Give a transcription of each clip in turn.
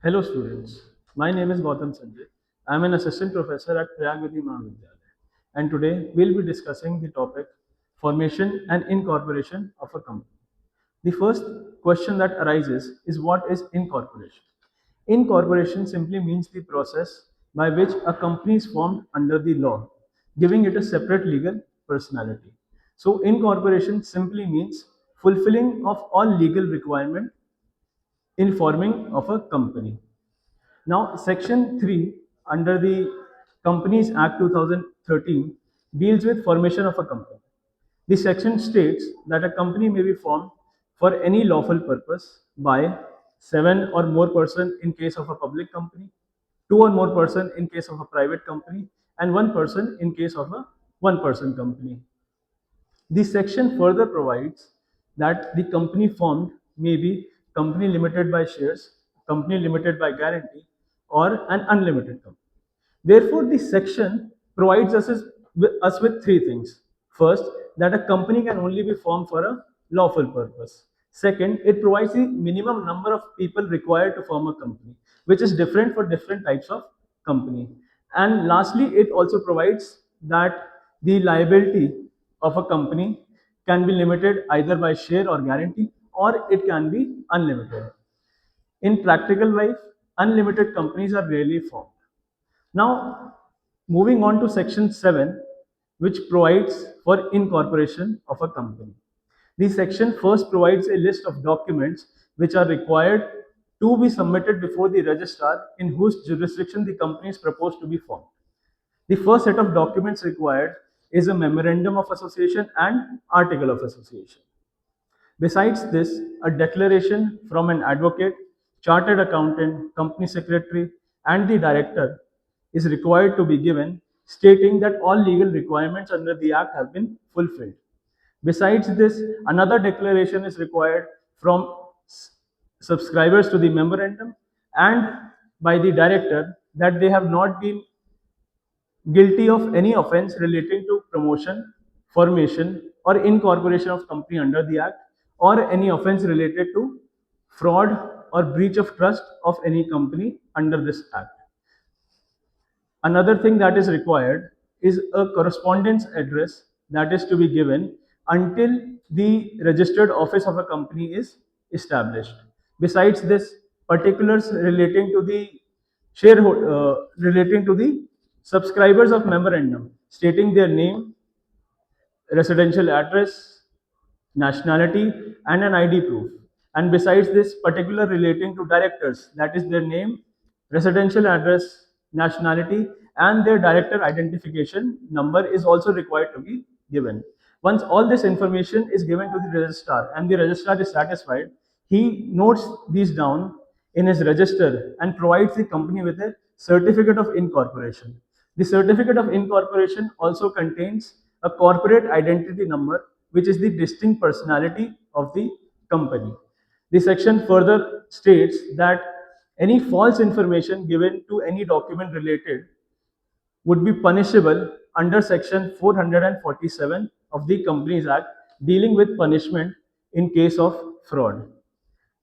Hello students, my name is Gautam Sanjay. I am an assistant professor at Prayagvati Mahavidyalaya, and today we'll be discussing the topic formation and incorporation of a company. The first question that arises is what is incorporation? Incorporation simply means the process by which a company is formed under the law, giving it a separate legal personality. So incorporation simply means fulfilling of all legal requirement in forming of a company. Now, Section 3 under the Companies Act 2013 deals with formation of a company. The section states that a company may be formed for any lawful purpose by seven or more person in case of a public company, two or more person in case of a private company, and one person in case of a one person company. The section further provides that the company formed may be company limited by shares, company limited by guarantee, or an unlimited company. Therefore, the section provides us with three things. First, that a company can only be formed for a lawful purpose. Second, it provides the minimum number of people required to form a company, which is different for different types of company. And lastly, it also provides that the liability of a company can be limited either by share or guarantee, or it can be unlimited. In practical life, unlimited companies are rarely formed. Now, moving on to section 7, which provides for incorporation of a company. This section first provides a list of documents which are required to be submitted before the registrar in whose jurisdiction the company is proposed to be formed. The first set of documents required is a memorandum of association and article of association. Besides this, a declaration from an advocate, chartered accountant, company secretary, and the director is required to be given, stating that all legal requirements under the Act have been fulfilled. Besides this, another declaration is required from subscribers to the memorandum and by the director that they have not been guilty of any offence relating to promotion, formation, or incorporation of company under the Act, or any offence related to fraud or breach of trust of any company under this Act. Another thing that is required is a correspondence address that is to be given until the registered office of a company is established. Besides this, particulars relating to the relating to the subscribers of memorandum, stating their name, residential address, nationality, and an ID proof. And besides this, particular relating to directors, that is their name, residential address, nationality, and their director identification number is also required to be given. Once all this information is given to the registrar and the registrar is satisfied, he notes these down in his register and provides the company with a certificate of incorporation. The certificate of incorporation also contains a corporate identity number, which is the distinct personality of the company. The section further states that any false information given to any document related would be punishable under section 447 of the Companies Act, dealing with punishment in case of fraud.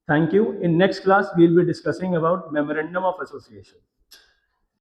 Thank you. In next class, we will be discussing about memorandum of association.